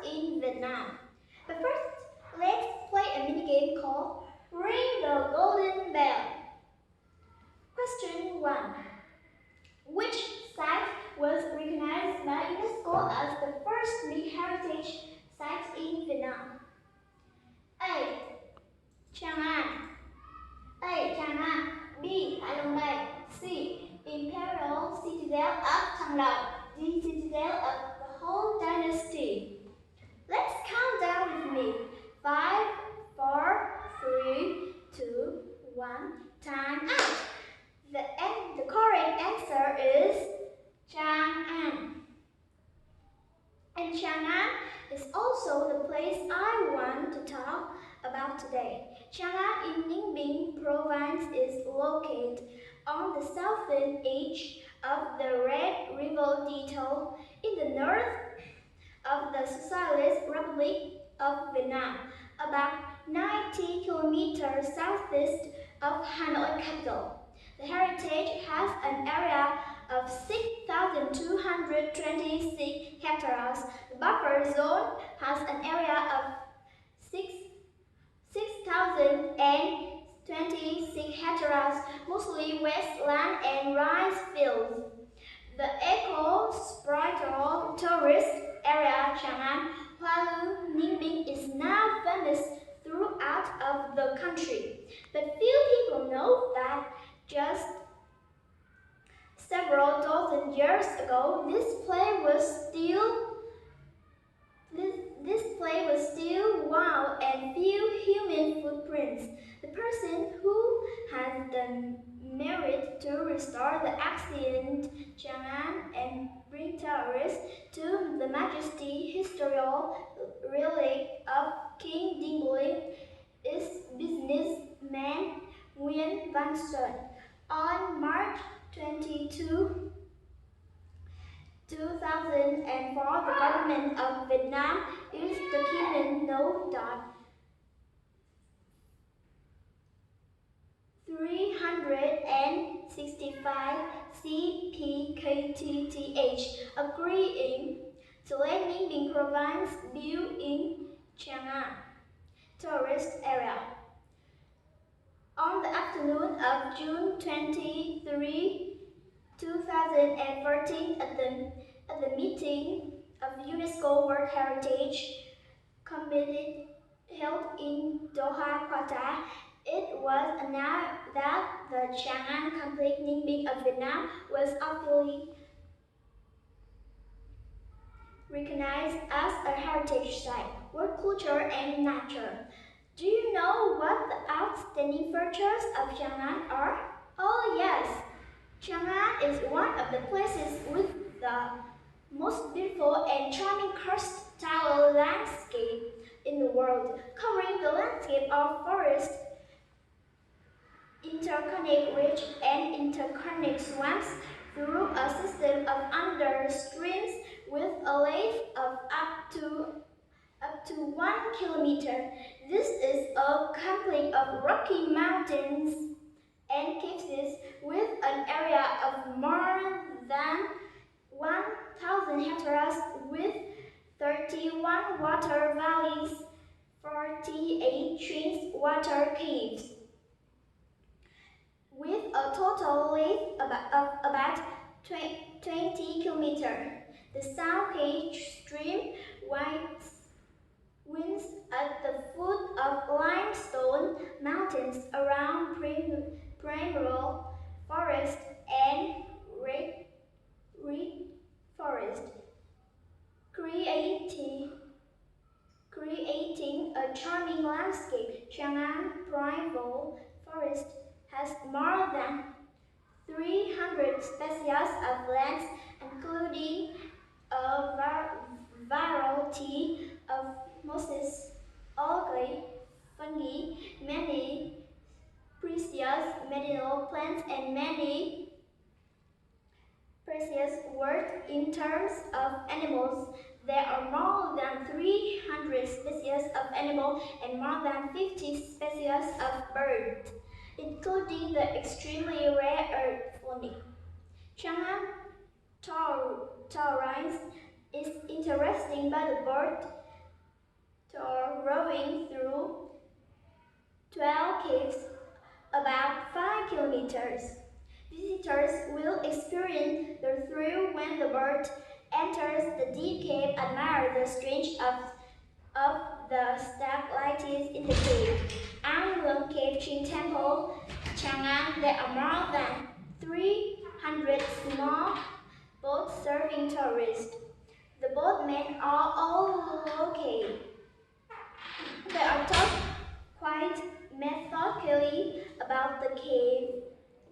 in Vietnam. But first, let's play a minigame called Ring the Golden Bell. Question 1. Which site was recognized by UNESCO as the first big heritage site in Vietnam? A. Trang An. B. Hạ Long Bay. C. Imperial Citadel of Thăng Long. D. Citadel of the whole dynasty. Let's count down with me. 5, 4, 3, 2, 1. Time out. The correct answer is Trang An. And Trang An is also the place I want to talk about today. Trang An in Ninh Bình province is located on the southern edge of the Red River Delta in the north of the Socialist Republic of Vietnam, about 90 kilometers southeast of Hanoi capital. The heritage has an area of 6,226 hectares. The buffer zone has an area of 6,026 hectares, mostly wasteland and rice fields. The eco-spiritual tourist area Trang An, Hoa Lư, Ninh Bình is now famous throughout of the country. But few people know that just several dozen years ago, this place was still wild and few human footprints. The person who has the merit to restore the ancient Trang An and bring tourists to the majesty historical relic of King Dinh Buyên is businessman Nguyễn Văn Xuân. On March 22, 2004, the government of Vietnam issued the Kingdom Note .365 CPKTTH, agreeing to let Ninh Bình province build in Trang An tourist area. On the afternoon of June 23, 2014, at the meeting of UNESCO World Heritage Committee held in Doha, Qatar, it was announced that the Trang An complex Ninh Bình of Vietnam was officially recognized as a heritage site, world culture and nature. Do you know what the outstanding features of Trang An are? Oh yes! Trang An is one of the places with the most beautiful and charming karst style landscape in the world, covering the landscape of forest, interconnect ridge and interconnect swamps through a system of under streams with a length of up to 1 kilometer. This is a complex of rocky mountains and caves with an area of more than 1,000 hectares with 31 water valleys, 48 twin water caves, with a total length of about 20 kilometers. The South Cage stream winds at the foot of limestone mountains around primrose forest and reed forest, creating a charming landscape. Trang An primrose forest has more than 300 species of plants, including a variety of mosses, algae, fungi, many precious medicinal plants, and many precious words. In terms of animals, there are more than 300 species of animals and more than 50 species of birds, including the extremely rare earth flamingo. Trang An taurine is interesting by the bird rowing through 12 caves about 5 kilometers. Visitors will experience the thrill when the bird enters the deep cave, admire the strange of the stalactites in the cave. Ang Cave Chin Temple, Chang'an, there are more than 300 small boats serving tourists. The boatmen are all located. They are taught quite methodically about the cave.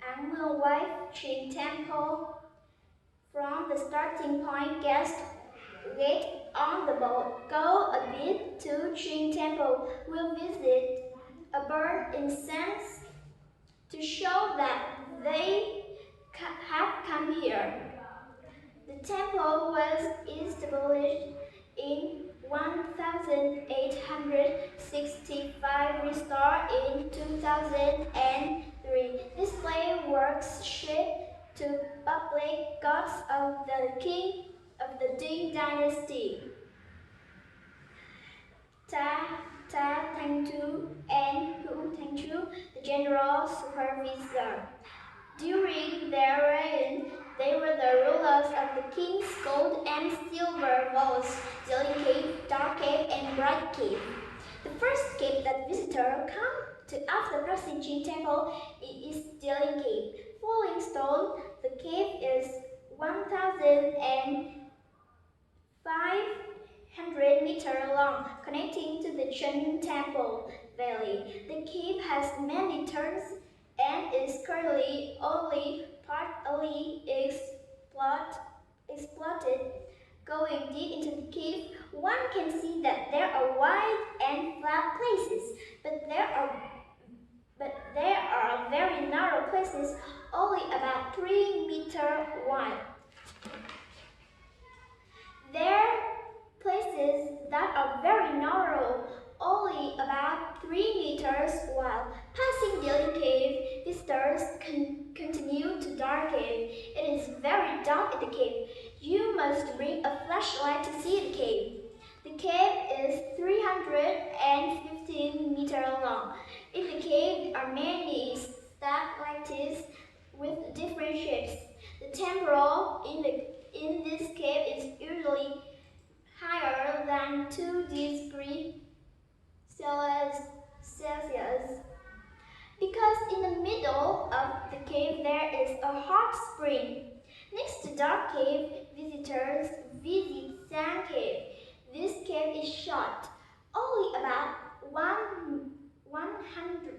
Ang Wife Chin Temple. From the starting point, guests get on the boat, go a bit to Chin Temple, will visit a burn incense to show that they have come here. The temple was established in 1865, restored in 2003. Display works shipped to public gods of the king of the Điện dynasty. Ta Thanh Tu and Hu Thanh Tu, the general supervisor. During their reign, they were the rulers of the king's gold and silver vaults, Dealing Cave, Dark Cave, and Bright Cave. The first cave that visitors come to after crossing Chin Temple is Dealing Cave. Falling stone, the cave is 1,500 meters long, connecting to the Chin Temple Valley. The cave has many turns and is currently only partly exploited. Going deep into the cave, one can see that there are wide and flat places, but there are very narrow places, only about 3 meters wide. There are places that are very narrow, only about 3 meters wide. Passing Dealing Cave, visitors continue to Dark Cave. It is very dark in the cave. You must bring a flashlight to see the cave. The cave is 315 meters long. In the cave are many stalactites with different shapes. The temperature in this cave is usually higher than 2 degrees Celsius. Because in the middle of the cave there is a hot spring. Next to Dark Cave, visitors visit Sand Cave. This cave is short, only about 100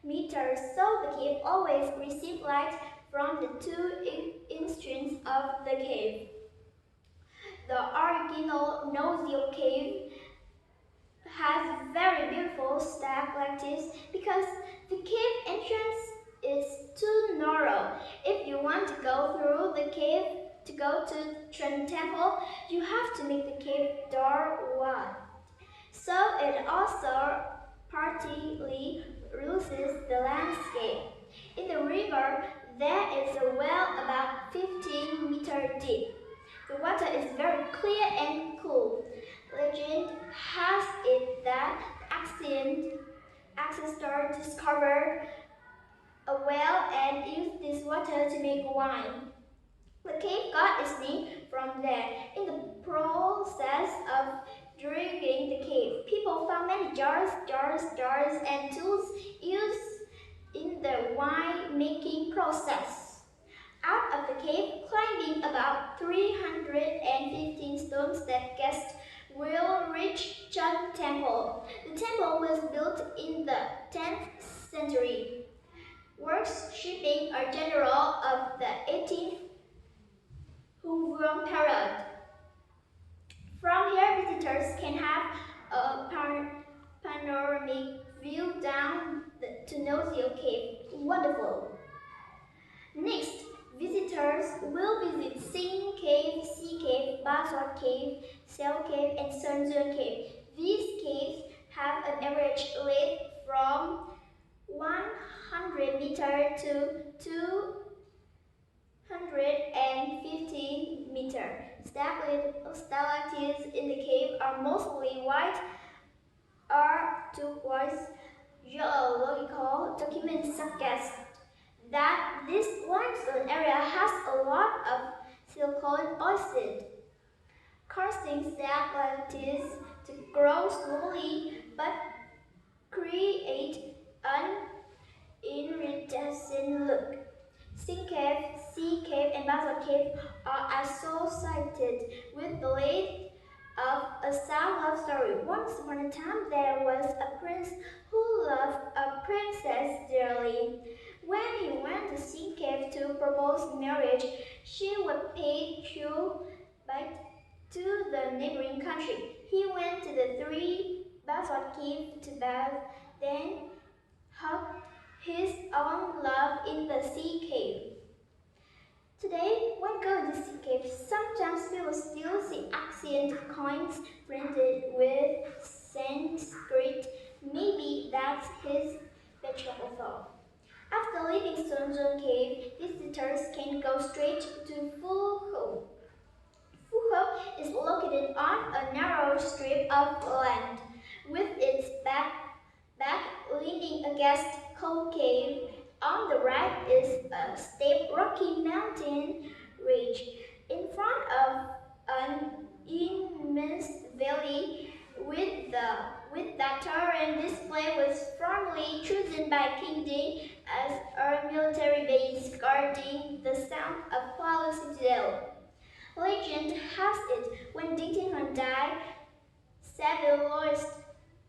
meters, so the cave always receives light from the 2 entrances of the cave. The original Nozio Cave has very beautiful stalactites because the cave entrance is too narrow. If you want to go through the cave to go to Chin Temple, you have to make the cave door wide. So it also partly loses the landscape. In the river, there is a well about 15 meters deep. The water is very clear and cool. Legend has it that ancestors discovered a well and used this water to make wine. The cave got its name from there. In the process of digging the cave, people found many jars, and tools used in the wine-making process. Out of the cave, climbing about 315 stones that guests will reach Chin Temple. The temple was built in the 10th century. Worshipping a general of the 18th Hungarian period. From here, visitors can have a panoramic view down to Nozio Cave. Wonderful! Next, visitors will visit Sing Cave, Sea Cave, Basalt Cave, Cell Cave, and Sunzun Cave. These caves have an average length from 100 meters to 215 meters. stalactites in the cave are mostly white or turquoise. Geological documents suggest that this limestone area has a lot of silicon oxide, causing stalactites to grow slowly but create an iridescent look. Sink cave, sea cave, and basalt cave are associated with the lake of a sad love story. Once upon a time, there was a prince who loved a princess dearly. When he went to sea cave to propose marriage, she was paid back to the neighboring country. He went to the 3 basalt cave to bathe, then hugged his own love in the sea cave. Today, when going to sea caves, sometimes people still see ancient coins printed with Sanskrit. Maybe that's his betrothal. After leaving Sunzon Cave, visitors can go straight to Phu Ho is located on a narrow strip of land, with its back leaning against Coal Cave. On the right is a steep rocky mountain ridge. In front of an immense valley with that terrain display was formerly chosen by King Điện as a military base guarding the south of Palu Citadel. Legend has it when Đức Thượng died, seven loyalists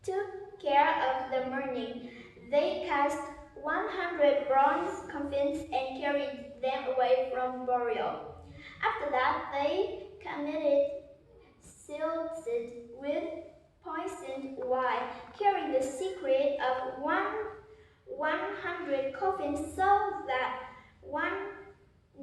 took care of the mourning. They cast 100 bronze coffins and carried them away from burial. After that, they committed suicide with poisoned wine, carrying the secret of 100 coffins so that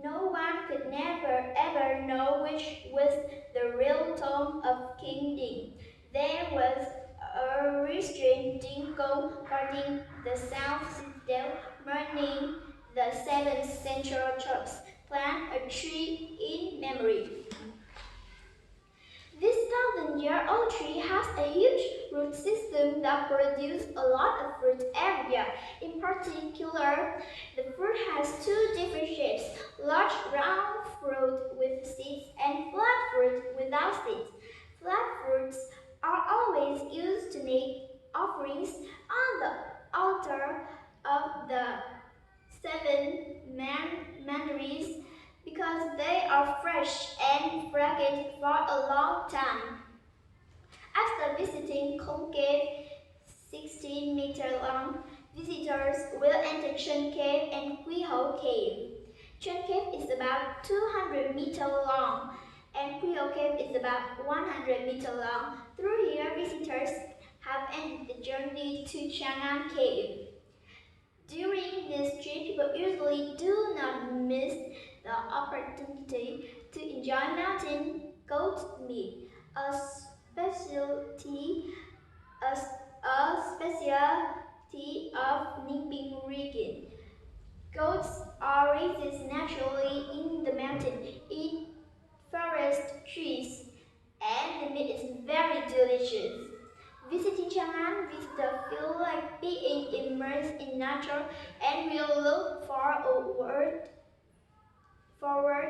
no one could never ever know which was the real tomb of King Điện. There was a restrained dingo guarding the south citadel, mourning the 7th century church. Plant a tree in memory. This 1,000-year-old tree has a huge root system that produces a lot of fruit every year. In particular, the fruit has 2 different shapes: large round fruit with seeds and flat fruit without seeds. Flat fruits are always used to make offerings on the altar of the 7 mandaries because they are fresh and fragrant for a long time. After visiting Coal Cave, 16 meters long, visitors will enter Trường Cave and Quy Hậu Cave. Trường Cave is about 200 meters long and Quy Hậu Cave is about 100 meters long. Through here, visitors have ended the journey to Chang'an Cave. During this trip, people usually do not miss the opportunity to enjoy mountain goat meat, a specialty of Ninh region. Goats are raised naturally in the mountain, in forest trees, and the meat is very delicious. Visiting Chang'an, visitors feel like being immersed in nature and will look forward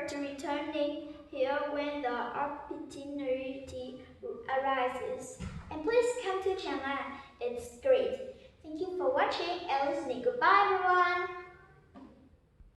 to returning here when the opportunity arises. And please come to Chang'an.